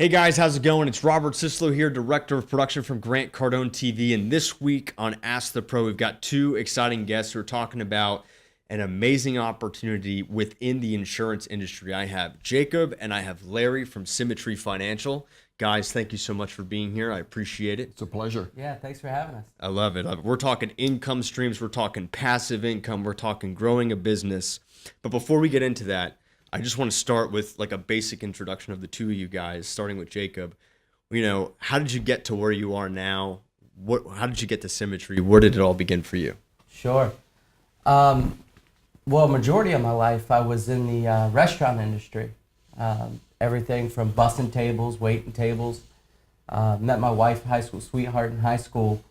Hey guys, how's it going? It's Robert Syslo here, Director of Production from Grant Cardone TV. And this week on Ask the Pro, we've got two exciting guests who are talking about an amazing opportunity within the insurance industry. I have Jacob and I have Larry from Symmetry Financial. Guys, thank you so much for being here. I appreciate it. It's a pleasure. Yeah, thanks for having us. I love it. We're talking income streams. We're talking passive income. We're talking growing a business. But before we get into that, I just want to start with like a basic introduction of the two of you guys, starting with Jacob. You know, how did you get to where you are now? How did you get to Symmetry? Where did it all begin for you? Sure. Well, majority of my life I was in the restaurant industry. Everything from bussing tables, waiting tables. Met my wife, high school sweetheart in high school,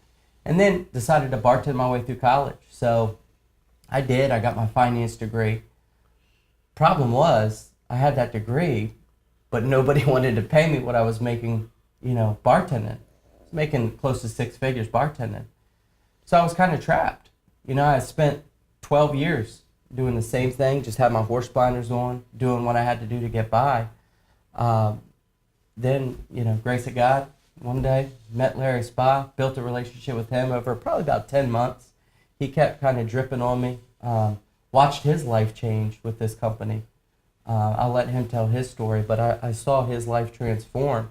and then decided to bartend my way through college. So I did. I got my finance degree. Problem was, I had that degree, but nobody wanted to pay me what I was making, bartending. I was making close to six figures bartending. So I was kind of trapped. I spent 12 years doing the same thing, just had my horse blinders on, doing what I had to do to get by. Then, grace of God, one day, met Larry Spa, built a relationship with him over probably about 10 months. He kept kind of dripping on me. Watched his life change with this company. I'll let him tell his story, but I saw his life transform.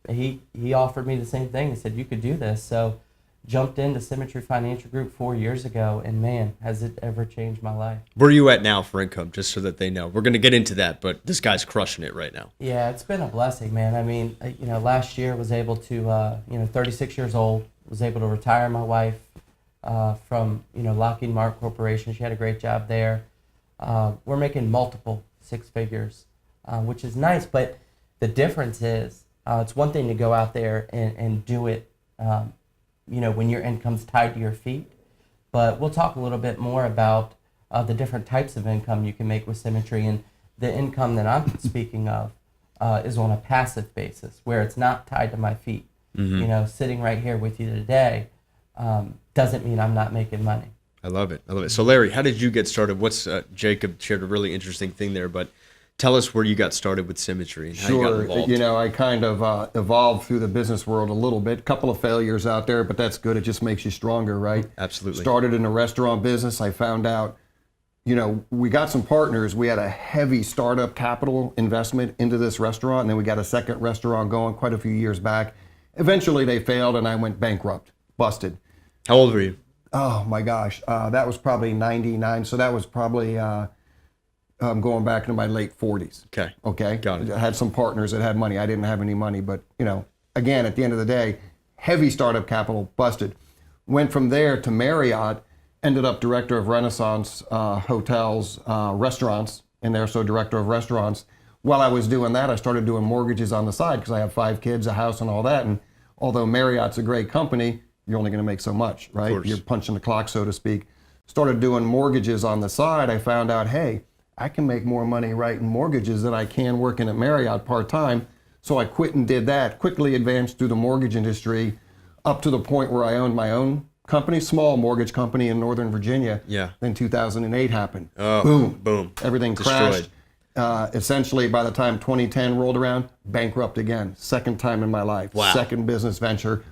He offered me the same thing. He said, you could do this. So jumped into Symmetry Financial Group 4 years ago, and man, has it ever changed my life. Where are you at now for income, just so that they know? We're going to get into that, but this guy's crushing it right now. Yeah, it's been a blessing, man. I mean, last year was able to, 36 years old, was able to retire my wife from Lockheed Martin Corporation. She had a great job there. We're making multiple six figures, which is nice, but the difference is it's one thing to go out there and do it when your income's tied to your feet, but we'll talk a little bit more about the different types of income you can make with Symmetry, and the income that I'm speaking of is on a passive basis where it's not tied to my feet. Mm-hmm. Sitting right here with you today doesn't mean I'm not making money. I love it. So Larry, how did you get started? Jacob shared a really interesting thing there, but tell us where you got started with Symmetry and how you got involved. I kind of evolved through the business world a little bit. Couple of failures out there, but that's good. It just makes you stronger, right? Absolutely. Started in a restaurant business. I found out, we got some partners. We had a heavy startup capital investment into this restaurant, and then we got a second restaurant going quite a few years back. Eventually they failed and I went bankrupt, busted. How old were you? Oh my gosh, that was probably 99. So that was probably going back into my late 40s. Okay. Got it. I had some partners that had money. I didn't have any money, but again, at the end of the day, heavy startup capital, busted. Went from there to Marriott, ended up director of Renaissance hotels, restaurants in there, so director of restaurants. While I was doing that, I started doing mortgages on the side because I have 5 kids, a house, and all that. And although Marriott's a great company, you're only going to make so much, right? You're punching the clock, so to speak. Started doing mortgages on the side. I found out, hey, I can make more money writing mortgages than I can working at Marriott part-time. So I quit and did that, quickly advanced through the mortgage industry up to the point where I owned my own company, small mortgage company in Northern Virginia. Yeah. Then 2008 happened. Oh, boom. Everything Destroyed. crashed. Essentially, by the time 2010 rolled around, bankrupt again. Second time in my life. Wow. Second business venture.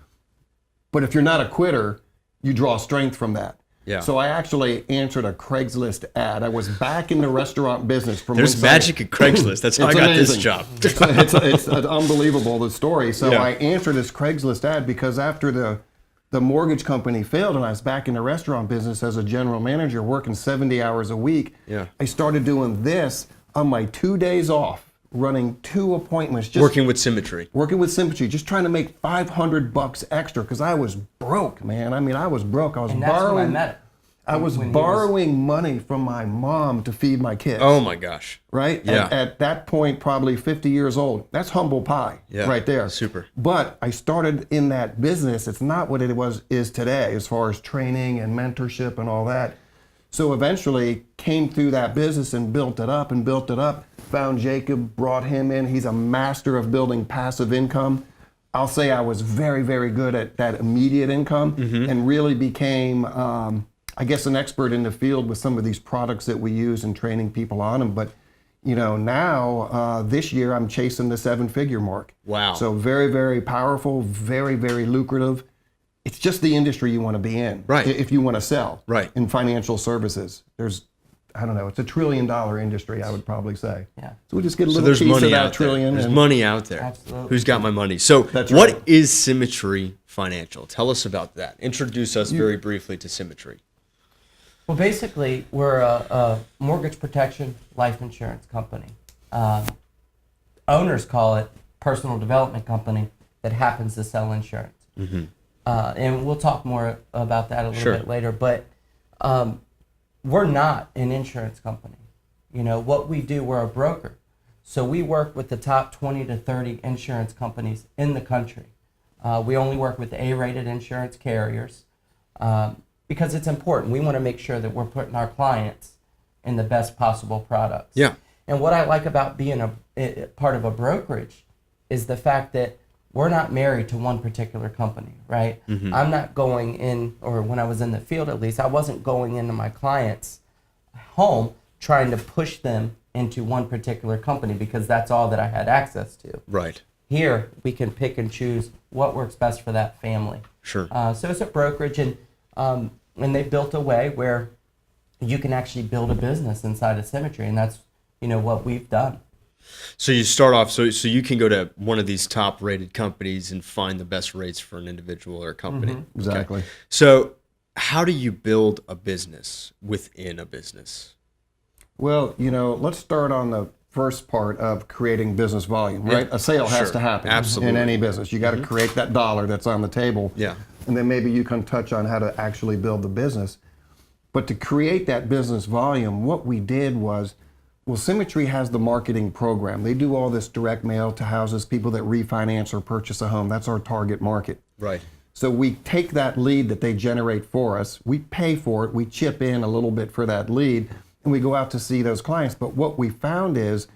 But if you're not a quitter, you draw strength from that. Yeah. So I actually answered a Craigslist ad. I was back in the restaurant business. There's magic at Craigslist. That's how I got this job. it's unbelievable, the story. So yeah. I answered this Craigslist ad because after the mortgage company failed and I was back in the restaurant business as a general manager working 70 hours a week, yeah. I started doing this on my 2 days off, running 2 appointments. Just working with Symmetry, just trying to make $500 extra because I was broke, man. I mean, I was broke. I was and that's borrowing. When I met him. I was borrowing money from my mom to feed my kids. Oh my gosh. Right? Yeah. At that point, probably 50 years old. That's humble pie right there. Super. But I started in that business. It's not what it is today as far as training and mentorship and all that. So eventually came through that business and built it up. Found Jacob, brought him in. He's a master of building passive income. I'll say I was very, very good at that immediate income and really became, I guess, an expert in the field with some of these products that we use and training people on them. But Now this year I'm chasing the 7-figure mark. Wow. So very, very powerful, very, very lucrative. It's just the industry you want to be in. Right. If you want to sell. Right. In financial services. I don't know, it's a $1 trillion industry, I would probably say. Yeah. So we just get a So little there's piece money of that out trillion. there. There's and money out there. Absolutely. Who's got my money? So That's what right. is Symmetry Financial? Tell us about that. Introduce us very briefly to Symmetry. Well, basically, we're a mortgage protection life insurance company. Owners call it personal development company that happens to sell insurance. Mm-hmm. And we'll talk more about that a little Sure. bit later. But we're not an insurance company. What we do, we're a broker. So we work with the top 20 to 30 insurance companies in the country. We only work with A-rated insurance carriers because it's important. We want to make sure that we're putting our clients in the best possible products. Yeah. And what I like about being a part of a brokerage is the fact that we're not married to one particular company, right? Mm-hmm. I'm not going in, or when I was in the field at least, I wasn't going into my client's home trying to push them into one particular company because that's all that I had access to. Right. Here, we can pick and choose what works best for that family. Sure. So it's a brokerage, and they built a way where you can actually build a business inside of Symmetry, and that's what we've done. So you start off, so you can go to one of these top rated companies and find the best rates for an individual or a company. Mm-hmm. Exactly. Okay. So how do you build a business within a business? Well, let's start on the first part of creating business volume, right? Yeah. A sale has Sure. to happen Absolutely. in any business. You got to create that dollar that's on the table. Yeah. And then maybe you can touch on how to actually build the business. But to create that business volume, what we did was, Symmetry has the marketing program. They do all this direct mail to houses, people that refinance or purchase a home. That's our target market. Right. So we take that lead that they generate for us, we pay for it, we chip in a little bit for that lead, and we go out to see those clients. But what we found is,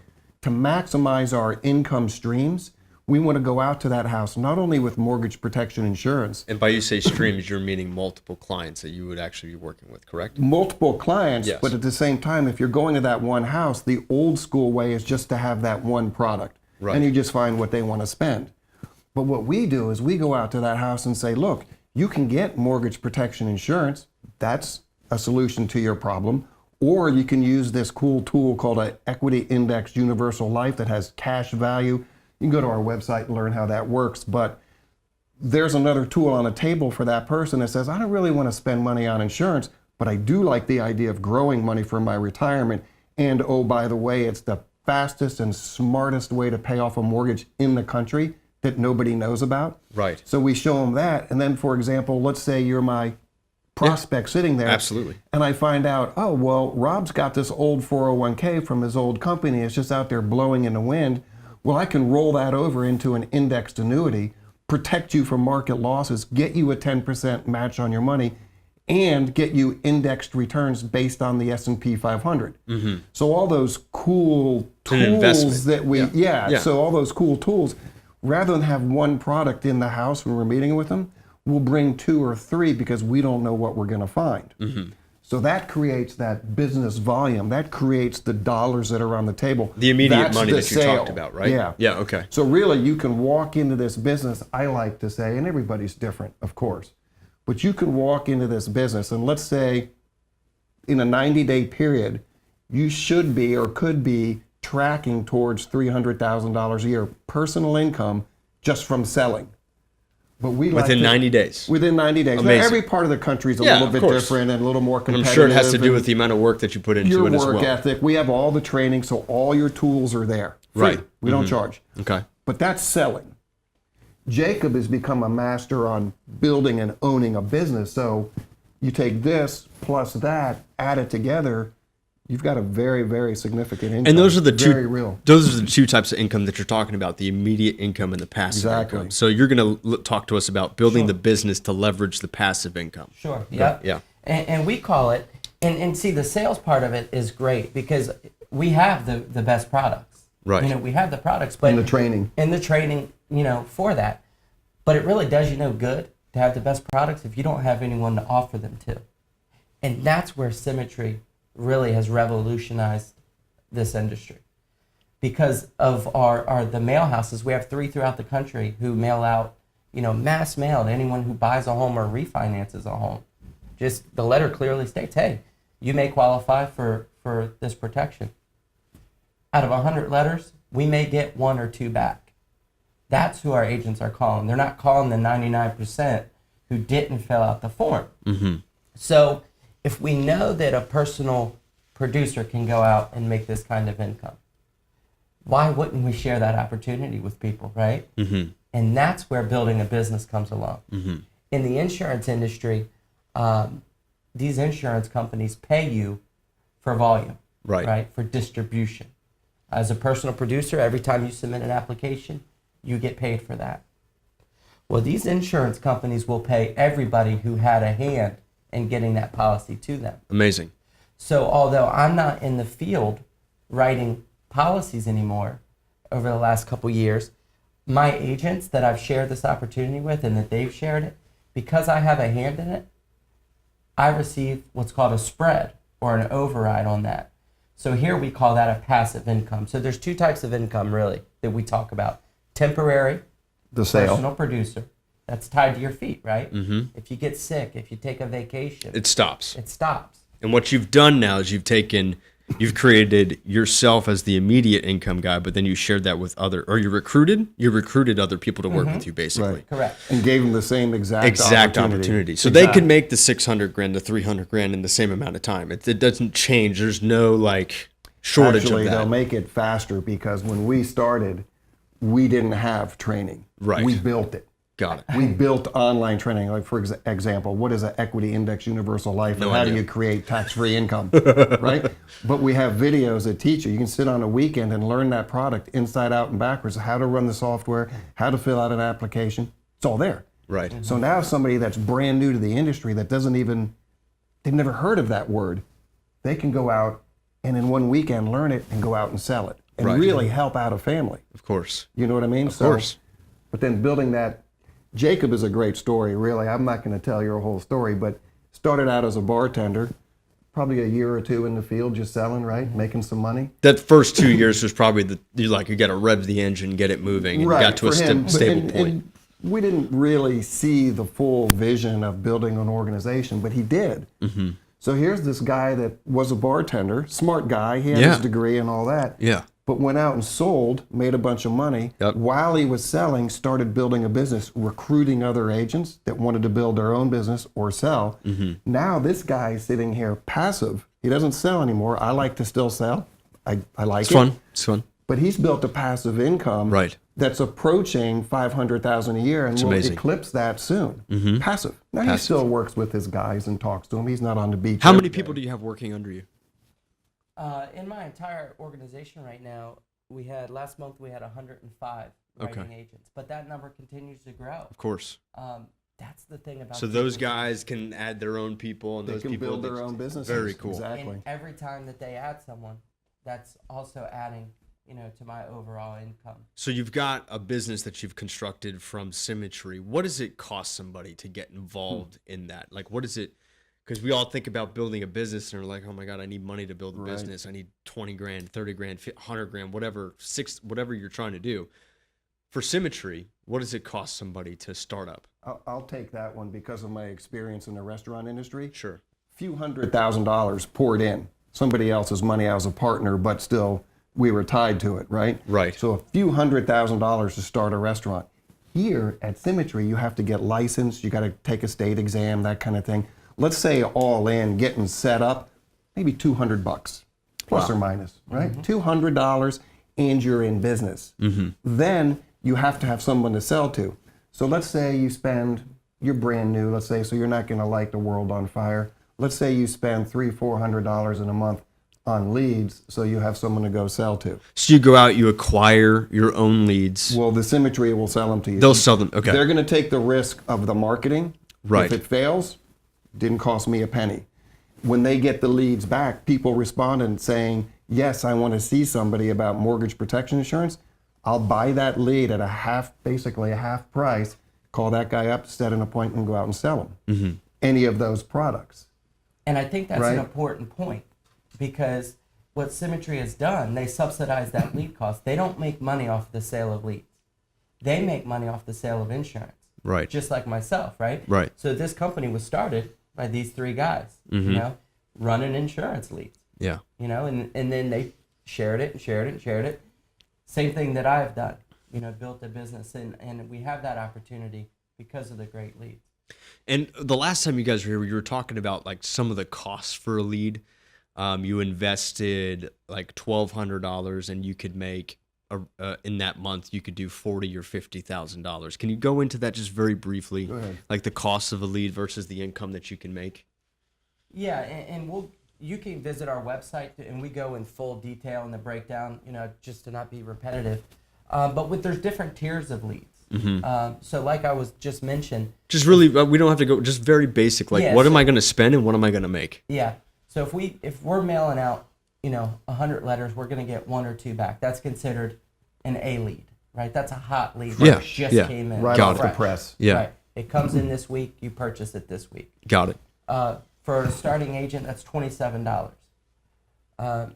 to maximize our income streams, we want to go out to that house, not only with mortgage protection insurance. And by you say streams, you're meaning multiple clients that you would actually be working with, correct? Multiple clients, Yes. but at the same time, if you're going to that one house, the old school way is just to have that one product. Right. And you just find what they want to spend. But what we do is we go out to that house and say, look, you can get mortgage protection insurance. That's a solution to your problem. Or you can use this cool tool called an equity indexed universal life that has cash value. You can go to our website and learn how that works. But there's another tool on a table for that person that says, I don't really want to spend money on insurance, but I do like the idea of growing money for my retirement. And oh, by the way, it's the fastest and smartest way to pay off a mortgage in the country that nobody knows about. Right. So we show them that. And then, for example, let's say you're my prospect sitting there. Absolutely. And I find out, oh, well, Rob's got this old 401k from his old company. It's just out there blowing in the wind. Well, I can roll that over into an indexed annuity, protect you from market losses, get you a 10% match on your money, and get you indexed returns based on the S&P 500. Mm-hmm. So all those cool An investment. tools that we, Yeah. so all those cool tools, rather than have one product in the house when we're meeting with them, we'll bring 2 or 3 because we don't know what we're going to find. Mm-hmm. So that creates that business volume. That creates the dollars that are on the table. The immediate That's money the that you sale. talked about, right? Yeah. Yeah, okay. So really, you can walk into this business, I like to say, and everybody's different, of course, but you can walk into this business, and let's say in a 90-day period, you should be or could be tracking towards $300,000 a year personal income just from selling. But we like Within to- 90 days. Within 90 days. Now, Amazing. every part of the country is a Yeah, little of bit course. different and a little more And competitive. I'm sure it has to do and with the amount of work that you put into your it as work well. ethic. We have all the training, so all your tools are there. Free. Right. We don't charge. Okay. But that's selling. Jacob has become a master on building and owning a business. So you take this plus that, add it together, you've got a very, very significant income. And those are the very two. real. Those are the two types of income that you're talking about: the immediate income and the passive Exactly. income. So you're going to talk to us about building the business to leverage the passive income. Sure. Yeah. Yeah. And we call it, and see, the sales part of it is great because we have the best products. Right. We have the products, but And the training. For that. But it really does you no good to have the best products if you don't have anyone to offer them to. And that's where Symmetry really has revolutionized this industry. because of our the mail houses. We have 3 throughout the country who mail out, mass mail to anyone who buys a home or refinances a home. Just the letter clearly states, hey, you may qualify for this protection. Out of 100 letters, we may get 1 or 2 back. That's who our agents are calling. They're not calling the 99% who didn't fill out the form. Mm-hmm. So if we know that a personal producer can go out and make this kind of income, why wouldn't we share that opportunity with people, right? Mm-hmm. And that's where building a business comes along. Mm-hmm. In the insurance industry, these insurance companies pay you for volume, Right. For distribution. As a personal producer, every time you submit an application, you get paid for that. Well, these insurance companies will pay everybody who had a hand in getting that policy to them. Amazing. So although I'm not in the field writing policies anymore over the last couple years, my agents that I've shared this opportunity with and that they've shared it, because I have a hand in it, I receive what's called a spread or an override on that. So here we call that a passive income. So there's 2 types of income really that we talk about. Temporary, The sale. personal producer, that's tied to your feet, right? Mm-hmm. If you get sick, if you take a vacation, It stops. it stops. And what you've done now is you've created yourself as the immediate income guy, but then you shared that with you recruited other people to work with you, basically. Right. Correct. And gave them the same exact opportunity. So they can make the 600 grand to 300 grand in the same amount of time. It doesn't change. There's no shortage Actually, of that. they'll make it faster because when we started, we didn't have training. Right. We built it. Got it. We built online training. Like, for example, what is an equity index universal life? No and how idea. do you create tax-free income, right? But we have videos that teach you. You can sit on a weekend and learn that product inside out and backwards, how to run the software, how to fill out an application. It's all there. Right. So now somebody that's brand new to the industry that they've never heard of that word, they can go out and in one weekend learn it and go out and sell it and Right. really help out a family. Of course. You know what I mean? Of course. But then building that, Jacob is a great story, really. I'm not going to tell your whole story, but started out as a bartender, probably a year or 2 in the field just selling, right? Making some money. That first 2 years was probably you got to rev the engine, get it moving, and Right, got to a for him. stable And point. we didn't really see the full vision of building an organization, but he did. Mm-hmm. So here's this guy that was a bartender, smart guy, he had Yeah. his degree and all that. Yeah. But went out and sold, made a bunch of money. Yep. While he was selling, started building a business, recruiting other agents that wanted to build their own business or sell. Mm-hmm. Now this guy's sitting here passive. He doesn't sell anymore. I like to still sell. I like It's it. fun. It's fun. But he's built a passive income Right. that's approaching $500,000 a year and will amazing. eclipse that soon. Mm-hmm. Passive. Now he Passive. still works with his guys and talks to them. He's not on the beach. How every many day. people do you have working under you? In my entire organization right now, last month we had 105 Okay. writing agents, but that number continues to grow. Of course. That's the thing about So those guys can add their own people, and They those can people build their own businesses. Very cool. Exactly. And every time that they add someone, that's also adding, to my overall income. So you've got a business that you've constructed from Symmetry. What does it cost somebody to get involved in that? What is it? Because we all think about building a business and are like, oh my God, I need money to build a Right. business. I need 20 grand, 30 grand, 100 grand, whatever you're trying to do. For Symmetry, what does it cost somebody to start up? I'll take that one because of my experience in the restaurant industry. Sure. Few $100,000 poured in. Somebody else's money. I was a partner, but still we were tied to it, right? Right. So a few $100,000 to start a restaurant. Here at Symmetry, you have to get licensed. You got to take a state exam, that kind of thing. Let's say all in, getting set up, maybe $200 plus or minus, right? $200 and you're in business. Then you have to have someone to sell to. So let's say you're brand new, let's say, so you're not going to light the world on fire. Let's say you spend $300-400 in a month on leads, so you have someone to go sell to. So you go out, you acquire your own leads. Well, the Symmetry will sell them to you. They'll sell them. Okay. They're going to take the risk of the marketing. Right. If it fails, didn't cost me a penny. When they get the leads back, people responded saying, yes, I want to see somebody about mortgage protection insurance. I'll buy that lead at basically a half price, call that guy up, set an appointment, and go out and sell them. Any of those products. And I think that's Right. an important point because what Symmetry has done, they subsidize that lead cost. They don't make money off the sale of leads. They make money off the sale of insurance. Right. Just like myself, right? Right. So this company was started by these three guys, Mm-hmm. you know, running insurance leads, Yeah. you know, and then they shared it and shared it and shared it. Same thing that I've done, you know, built a business, and we have that opportunity because of the great leads. And the last time you guys were here, you were talking about like some of the costs for a lead. You invested like $1,200, and you could make in that month you could do $40,000 or $50,000. Can you go into that just very briefly, Go ahead. like the cost of a lead versus the income that you can make? Yeah, and you can visit our website, and we go in full detail in the breakdown, you know, just to not be repetitive. But there's different tiers of leads. Mm-hmm. So like I was just mentioned. Just really, we don't have to go. Just very basic. Like, Yeah, what am so- I going to spend and what am I going to make? Yeah. So if we're mailing out, you know, 100 letters, we're going to get 1 or 2 back. That's considered an A lead, right? That's a hot lead. Yeah, That just yeah. came in. Right Got off it. the fresh. press. Yeah. Right. It comes in this week. You purchase it this week. Got it. For a starting agent, that's $27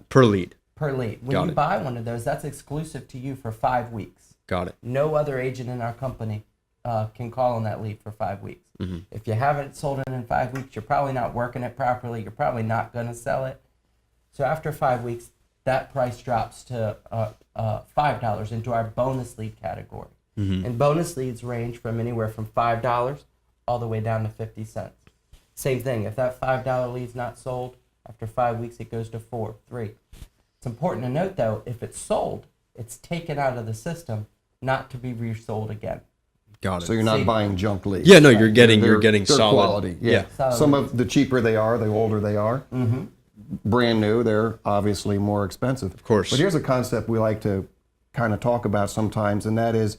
Per lead. per lead. When Got you it. buy one of those, that's exclusive to you for 5 weeks. Got it. No other agent in our company can call on that lead for 5 weeks. Mm-hmm. If you haven't sold it in 5 weeks, you're probably not working it properly. You're probably not going to sell it. So after 5 weeks, that price drops to $5 into our bonus lead category. Mm-hmm. And bonus leads range from anywhere from $5 all the way down to 50 cents. Same thing. If that $5 lead's not sold, after 5 weeks, it goes to 4, 3. It's important to note, though, if it's sold, it's taken out of the system, not to be resold again. Got it. So you're not See- buying junk leads. Yeah, no, you're getting They're solid quality. Yeah. Solid Some leads. of the cheaper they are, the older they are. Mm-hmm. Brand new, they're obviously more expensive. Of course. But here's a concept we like to kind of talk about sometimes, and that is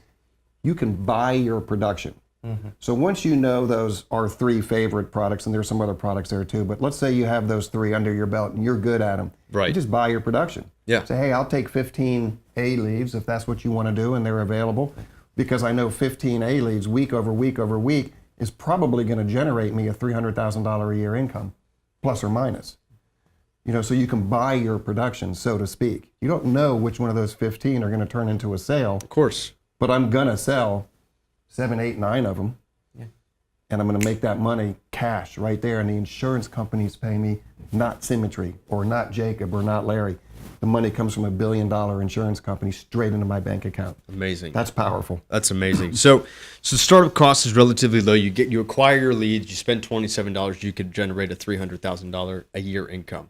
you can buy your production. Mm-hmm. So once you know those are 3 favorite products, and there's some other products there too, but let's say you have those 3 under your belt and you're good at them. Right. You just buy your production. Yeah. Say, hey, I'll take 15 A leads if that's what you want to do and they're available, because I know 15 A leads week over week over week is probably going to generate me a $300,000 a year income, plus or minus. You know, so you can buy your production, so to speak. You don't know which one of those 15 are going to turn into a sale, Of course. but I'm going to sell 7, 8, 9 of them. Yeah. And I'm going to make that money cash right there. And the insurance companies pay me, not Symmetry or not Jacob or not Larry. The money comes from $1 billion insurance company straight into my bank account. Amazing. That's powerful. That's amazing. So startup cost is relatively low. You acquire your leads, you spend $27, you could generate a $300,000 a year income.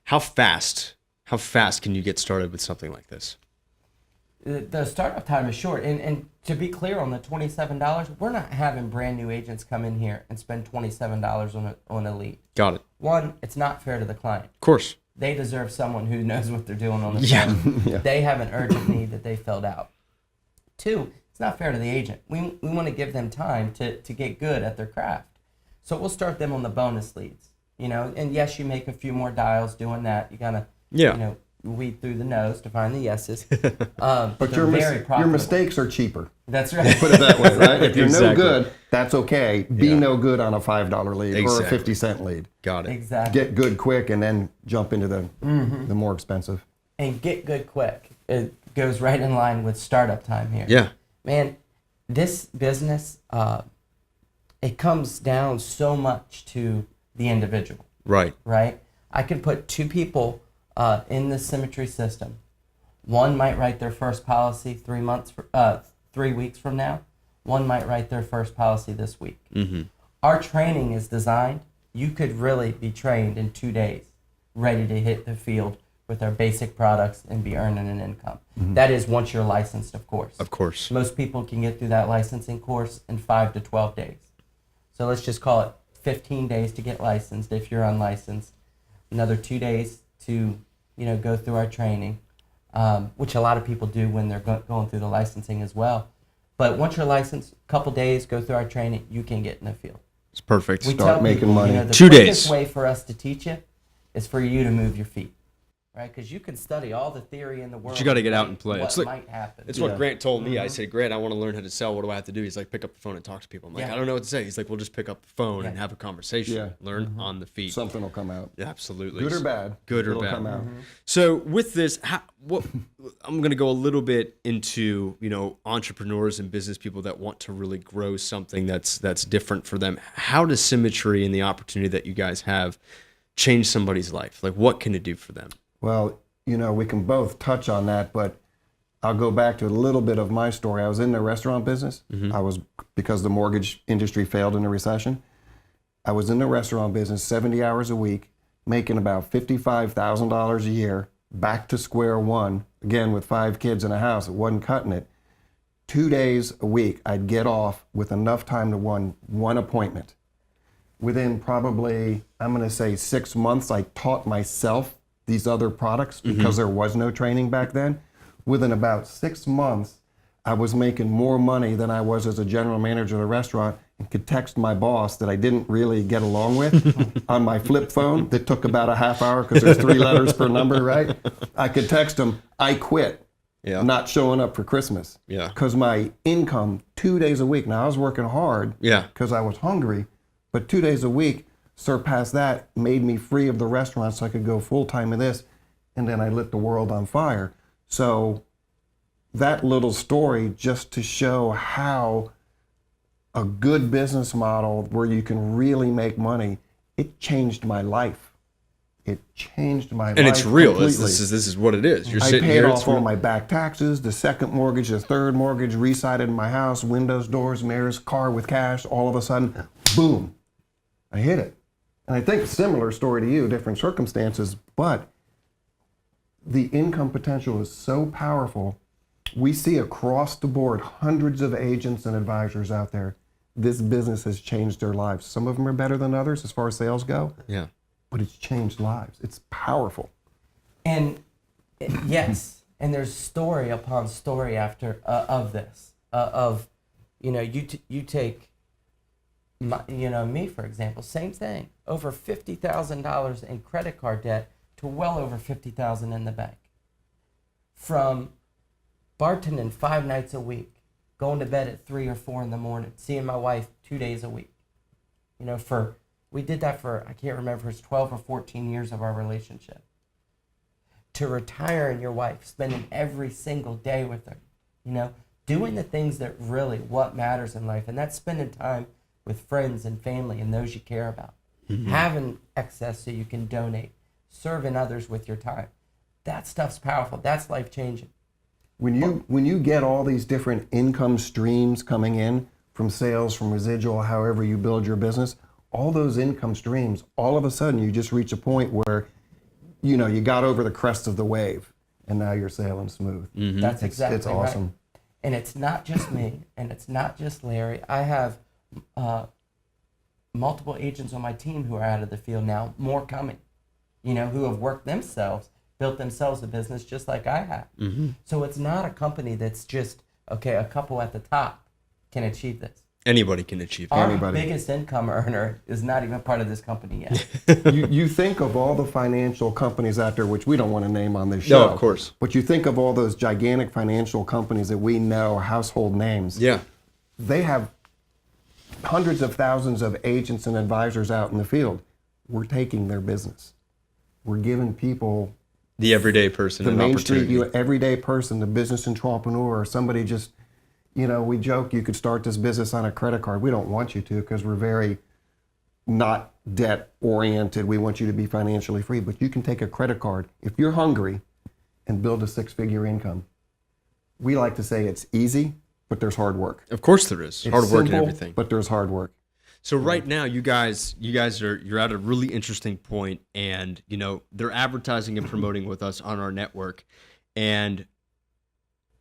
How fast can you get started with something like this? The startup time is short. And to be clear on the $27, we're not having brand new agents come in here and spend $27 on a lead. Got it. One, it's not fair to the client. Of course. They deserve someone who knows what they're doing on the Yeah. phone. Yeah. They have an urgent need that they filled out. 2, it's not fair to the agent. We want to give them time to get good at their craft. So we'll start them on the bonus leads. You know, and yes, you make a few more dials doing that. You gotta, Yeah. you know, weed through the nose to find the yeses. But they're very your profitable. mistakes are cheaper. That's right. Put it that way, right? If you're Exactly. no good, that's okay. Be Yeah. no good on a $5 lead or a Exactly. 50-cent lead. Got it. Exactly. Get good quick and then jump into the more expensive. And get good quick. It goes right in line with startup time here. Yeah. Man, this business, it comes down so much to the individual, Right. right? I could put 2 people in the Symmetry system. One might write their first policy 3 weeks from now. One might write their first policy this week. Mm-hmm. Our training is designed, you could really be trained in 2 days, ready to hit the field with our basic products and be earning an income. That is once you're licensed, of course. Of course. Most people can get through that licensing course in 5 to 12 days. So let's just call it 15 days to get licensed if you're unlicensed. Another 2 days to, you know, go through our training, which a lot of people do when they're going through the licensing as well. But once you're licensed, a couple days, go through our training, you can get in the field. It's perfect. We Start tell making people, money. you know, the 2 quickest days. way for us to teach you is for you to move your feet. right? Because you can study all the theory in the world. But you got to get out and play. What It's like, might happen. it's what Grant told me. I said, Grant, I want to learn how to sell. What do I have to do? He's like, pick up the phone and talk to people. I'm like, Yeah. I don't know what to say. He's like, well, just pick up the phone and Yeah. have a conversation. Yeah. Learn on the feet. Something will come out. Yeah, absolutely. Good or bad. Good or it'll bad. come out. So with this, I'm going to go a little bit into, entrepreneurs and business people that want to really grow something that's different for them. How does Symmetry and the opportunity that you guys have change somebody's life? Like, what can it do for them? Well, we can both touch on that, but I'll go back to a little bit of my story. I was in the restaurant business. Because the mortgage industry failed in the recession. I was in the restaurant business 70 hours a week, making about $55,000 a year, back to square one, again with 5 kids in a house. It wasn't cutting it. 2 days a week, I'd get off with enough time to one appointment. Within probably, I'm going to say 6 months, I taught myself these other products because there was no training back then. Within about 6 months, I was making more money than I was as a general manager of the restaurant, and could text my boss that I didn't really get along with on my flip phone that took about a half hour because there's 3 letters per number, right? I could text him, I quit, not showing up for Christmas. Yeah. Because my income 2 days a week, now I was working hard because I was hungry, but 2 days a week surpassed that, made me free of the restaurant so I could go full time in this, and then I lit the world on fire. So that little story just to show how a good business model where you can really make money, it changed my life. It changed my life. And it's real. Completely. This is what it is. You're I sitting paid here. off all my back taxes, the second mortgage, the third mortgage, resided my house, windows, doors, mirrors, car with cash. All of a sudden, boom, I hit it. And I think similar story to you, different circumstances, but the income potential is so powerful. We see across the board hundreds of agents and advisors out there. This business has changed their lives. Some of them are better than others as far as sales go. Yeah. But it's changed lives. It's powerful. And yes, and there's story upon story after of this. You take, me for example, same thing. Over $50,000 in credit card debt to well over $50,000 in the bank. From bartending 5 nights a week, going to bed at 3 or 4 in the morning, seeing my wife 2 days a week. We did that for, I can't remember, it's 12 or 14 years of our relationship. To retire and your wife, spending every single day with her, doing the things that really what matters in life, and that's spending time with friends and family and those you care about. Having excess so you can donate, serving others with your time. That stuff's powerful. That's life-changing. When you get all these different income streams coming in from sales, from residual, however you build your business, all those income streams, all of a sudden you just reach a point where, you got over the crest of the wave and now you're sailing smooth. That's exactly It's awesome. right. And it's not just me, and it's not just Larry. I have multiple agents on my team who are out of the field now, more coming, who have worked themselves, built themselves a business just like I have. So it's not a company that's just, okay, a couple at the top can achieve this. Anybody can achieve it. Our biggest income earner is not even part of this company yet. you think of all the financial companies out there, which we don't want to name on this show. No, of course. But you think of all those gigantic financial companies that we know, household names. Yeah. They have hundreds of thousands of agents and advisors out in the field. We're taking their business. We're giving people, The everyday person, the an Main Street opportunity. everyday person, the business entrepreneur, or somebody just, we joke you could start this business on a credit card. We don't want you to because we're very not debt oriented. We want you to be financially free, but you can take a credit card if you're hungry and build a 6-figure income. We like to say it's easy, but there's hard work. Of course there is. It's Hard work and simple, everything. but there's hard work. So right now, you're at a really interesting point, and they're advertising and promoting with us on our network. And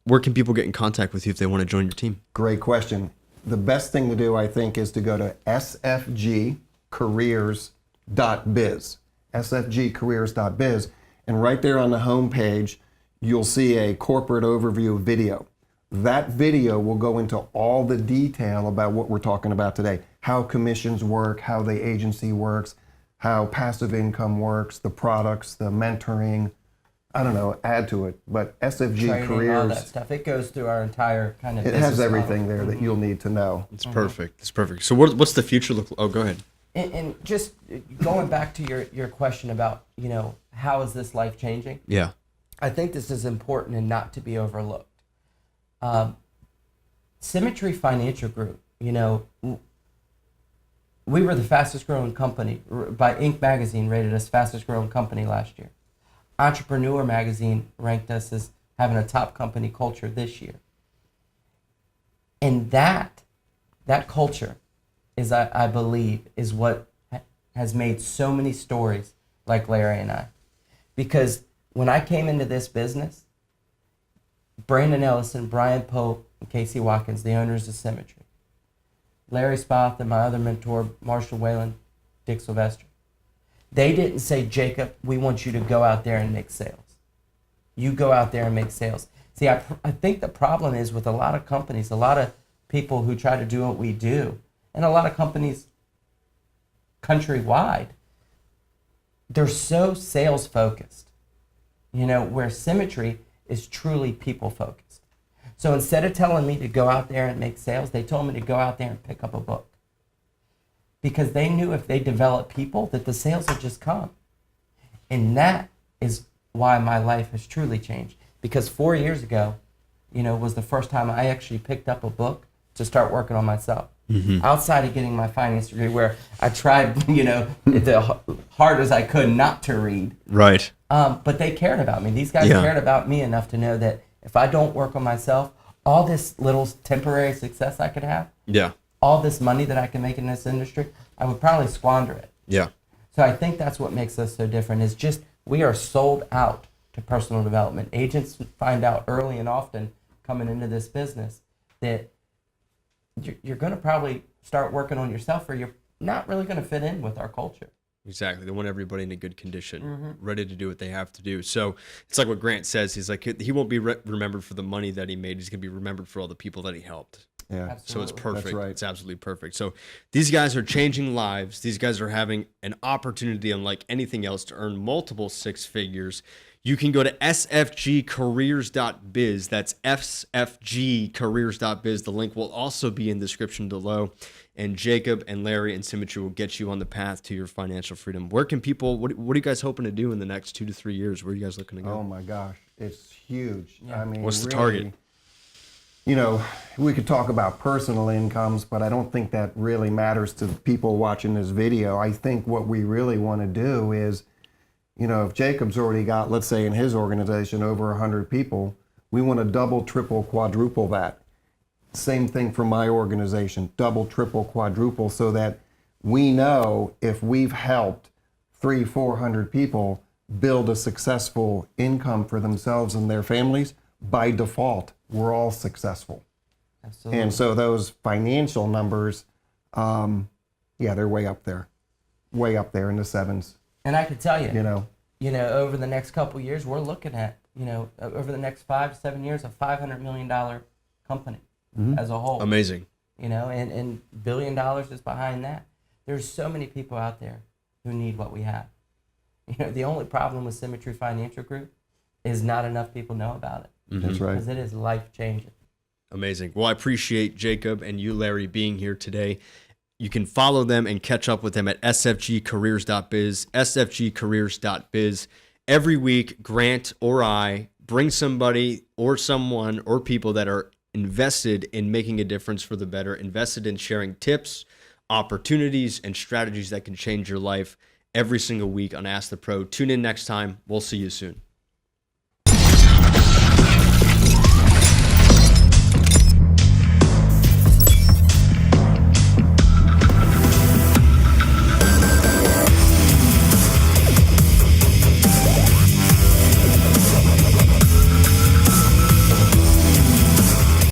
where can people get in contact with you if they want to join your team? Great question. The best thing to do, I think, is to go to sfgcareers.biz. sfgcareers.biz, and right there on the home page, you'll see a corporate overview video. That video will go into all the detail about what we're talking about today, how commissions work, how the agency works, how passive income works, the products, the mentoring, I don't know, add to it, but SFG Training, all Careers, that stuff. It goes through our entire kind of it business has everything model. there that you'll need to know. It's perfect. It's perfect. So what's the future look? Oh, go ahead. And just going back to your question about, how is this life changing? Yeah. I think this is important and not to be overlooked. Symmetry Financial Group, we were the fastest growing company by Inc. magazine, rated us fastest growing company last year. Entrepreneur magazine ranked us as having a top company culture this year. And that culture is, I believe, is what has made so many stories like Larry and I. Because when I came into this business, Brandon Ellison, Brian Pope, and Casey Watkins, the owners of Symmetry, Larry Spoth, and my other mentor, Marshall Whalen, Dick Sylvester, they didn't say, Jacob, we want you to go out there and make sales. You go out there and make sales. See, I think the problem is with a lot of companies, a lot of people who try to do what we do, and a lot of companies countrywide, they're so sales focused, where Symmetry is truly people focused. So instead of telling me to go out there and make sales, they told me to go out there and pick up a book. Because they knew if they developed people, that the sales would just come. And that is why my life has truly changed. Because 4 years ago, was the first time I actually picked up a book to start working on myself. Mm-hmm. Outside of getting my finance degree, where I tried, the hard as I could not to read. Right. But they cared about me. These guys cared about me enough to know that if I don't work on myself, all this little temporary success I could have, all this money that I can make in this industry, I would probably squander it. Yeah. So I think that's what makes us so different, is just we are sold out to personal development. Agents find out early and often coming into this business that you're going to probably start working on yourself, or you're not really going to fit in with our culture. Exactly. They want everybody in a good condition, ready to do what they have to do. So it's like what Grant says. He's like, he won't be remembered for the money that he made. He's going to be remembered for all the people that he helped. Yeah. Absolutely. So it's perfect. That's right. It's absolutely perfect. So these guys are changing lives. These guys are having an opportunity, unlike anything else, to earn multiple six figures. You can go to sfgcareers.biz. That's sfgcareers.biz. The link will also be in the description below. And Jacob and Larry and Symmetry will get you on the path to your financial freedom. Where can people, what are you guys hoping to do in the next 2 to 3 years? Where are you guys looking to go? Oh my gosh, it's huge. Yeah. I mean, What's the really, target? We could talk about personal incomes, but I don't think that really matters to people watching this video. I think what we really want to do is, if Jacob's already got, let's say in his organization, over 100 people, we want to double, triple, quadruple that. Same thing for my organization, double, triple, quadruple, so that we know if we've helped 300-400 people build a successful income for themselves and their families, by default, we're all successful. Absolutely. And so those financial numbers, they're way up there in the sevens. And I can tell you, You know, over the next couple of years, we're looking at, over the next 5 to 7 years, a $500 million company as a whole. Amazing. And $1 billion is behind that. There's so many people out there who need what we have. The only problem with Symmetry Financial Group is not enough people know about it. That's right. Because it is life-changing. Amazing. Well, I appreciate Jacob and you, Larry, being here today. You can follow them and catch up with them at sfgcareers.biz, sfgcareers.biz. Every week, Grant or I bring somebody or someone or people that are invested in making a difference for the better, invested in sharing tips, opportunities, and strategies that can change your life every single week on Ask the Pro. Tune in next time. We'll see you soon.